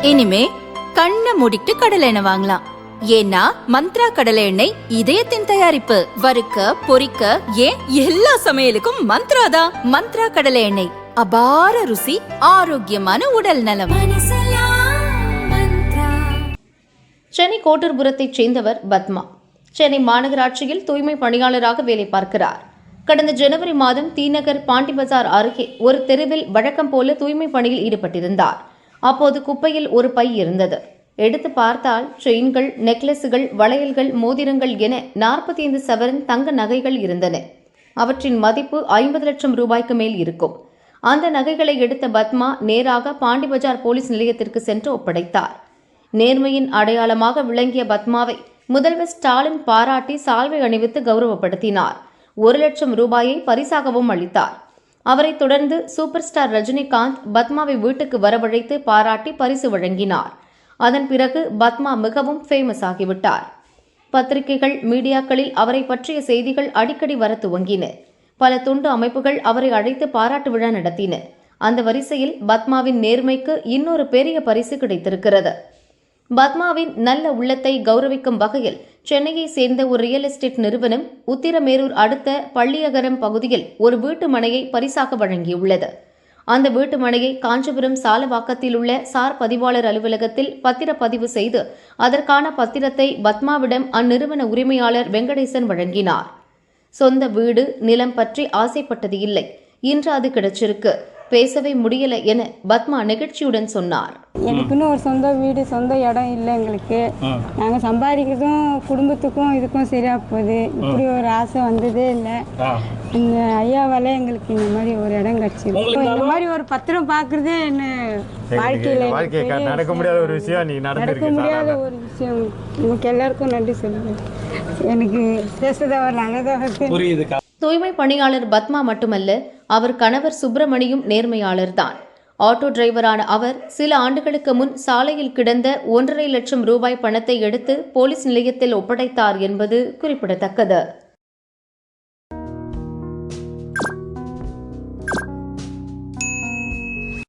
இனிமே கண்ணை மூடிட்டு கடலை எண்ணெய் வாங்கலாம். ஏன்னா மந்த்ரா கடலை எண்ணெய் இதயத்தின் தயாரிப்பு. வறுக்க பொரிக்க ஏன் எல்லா சமையலுக்கும் மந்த்ரா தான். மந்த்ரா கடலை எண்ணெய், அபார ருசி, ஆரோக்கியமான உடல் நலம். சென்னை கோட்டூர்புரத்தைச் சேர்ந்தவர் பத்மா. சென்னை மாநகராட்சியில் தூய்மை பணியாளராக வேலை பார்க்கிறார். கடந்த ஜனவரி மாதம் தீநகர் பாண்டி பஜார் அருகே ஒரு தெருவில் வழக்கம் போல தூய்மை பணியில் ஈடுபட்டிருந்தார். அப்போது குப்பையில் ஒரு பை இருந்தது. எடுத்து பார்த்தால் செயின்கள், நெக்லஸுகள், வளையல்கள், மோதிரங்கள் என 45 சவரன் தங்க நகைகள் இருந்தன. அவற்றின் மதிப்பு 50 லட்சம் ரூபாய்க்கு மேல் இருக்கும். அந்த நகைகளை எடுத்த பத்மா நேராக பாண்டி பஜார் போலீஸ் நிலையத்திற்கு சென்று ஒப்படைத்தார். நேர்மையின் அடையாளமாக விளங்கிய பத்மாவை முதல்வர் ஸ்டாலின் பாராட்டி சால்வை அணிவித்து கௌரவப்படுத்தினார். 1 லட்சம் ரூபாயை பரிசாகவும் அளித்தார். அவரை தொடர்ந்து சூப்பர் ஸ்டார் ரஜினிகாந்த் பத்மாவை வீட்டுக்கு வரவழைத்து பாராட்டி பரிசு வழங்கினார். அதன் பிறகு பத்மா மிகவும் ஃபேமஸ் ஆகிவிட்டார். பத்திரிகைகள், மீடியாக்களில் அவரை பற்றிய செய்திகள் அடிக்கடி வர துவங்கின. பல துண்டு அமைப்புகள் அவரை அழைத்து பாராட்டு விழா நடத்தின. அந்த வரிசையில் பத்மாவின் நேர்மைக்கு இன்னொரு பெரிய பரிசு கிடைத்திருக்கிறது. பத்மாவின் நல்ல உள்ளத்தை கௌரவிக்கும் வகையில் சென்னையை சேர்ந்த ஒரு ரியல் எஸ்டேட் நிறுவனம் உத்திரமேரூர் அடுத்த பள்ளியகரம் பகுதியில் ஒரு வீட்டு மனையை பரிசாக வழங்கியுள்ளது. அந்த வீட்டு மனையை காஞ்சிபுரம் சாலவாக்கத்தில் உள்ள சார் பதிவாளர் அலுவலகத்தில் பத்திரப்பதிவு செய்து அதற்கான பத்திரத்தை பத்மாவிடம் அந்நிறுவன உரிமையாளர் வெங்கடேசன் வழங்கினார். சொந்த வீடு, நிலம் பற்றி ஆசைப்பட்டது இல்லை. இன்று அது கிடைச்சிருக்கு. பேசவே முடியல என பத்மா நெகிழ்ச்சியுடன் சொன்னார். எனக்குன்னு ஒரு சொந்த வீடு, சொந்த இடம் இல்லை எங்களுக்கு. நாங்கள் சம்பாதிக்கிறதும் குடும்பத்துக்கும் இதுக்கும் சரியா போகுது. இப்படி ஒரு ஆசை வந்ததே இல்லை. இந்த ஐயாவால எங்களுக்கு இந்த மாதிரி ஒரு இடம் கிடைச்சிருக்கு. இந்த மாதிரி ஒரு பத்திரம் பார்க்கறதே என்ன வாழ்க்கையில நடக்க முடியாத ஒரு விஷயம். நமக்கு எல்லாருக்கும் நன்றி சொல்லுங்க. எனக்கு பேசுறத ஒரு நல்லதாக. தூய்மை பணியாளர் பத்மா மட்டுமல்ல, அவர் கணவர் சுப்பிரமணியும் நேர்மையாளர்தான். ஆட்டோ டிரைவரான அவர் சில ஆண்டுகளுக்கு முன் சாலையில் கிடந்த 1.5 லட்சம் ரூபாய் பணத்தை எடுத்து போலீஸ் நிலையத்தில் ஒப்படைத்தார் என்பது குறிப்பிடத்தக்கது.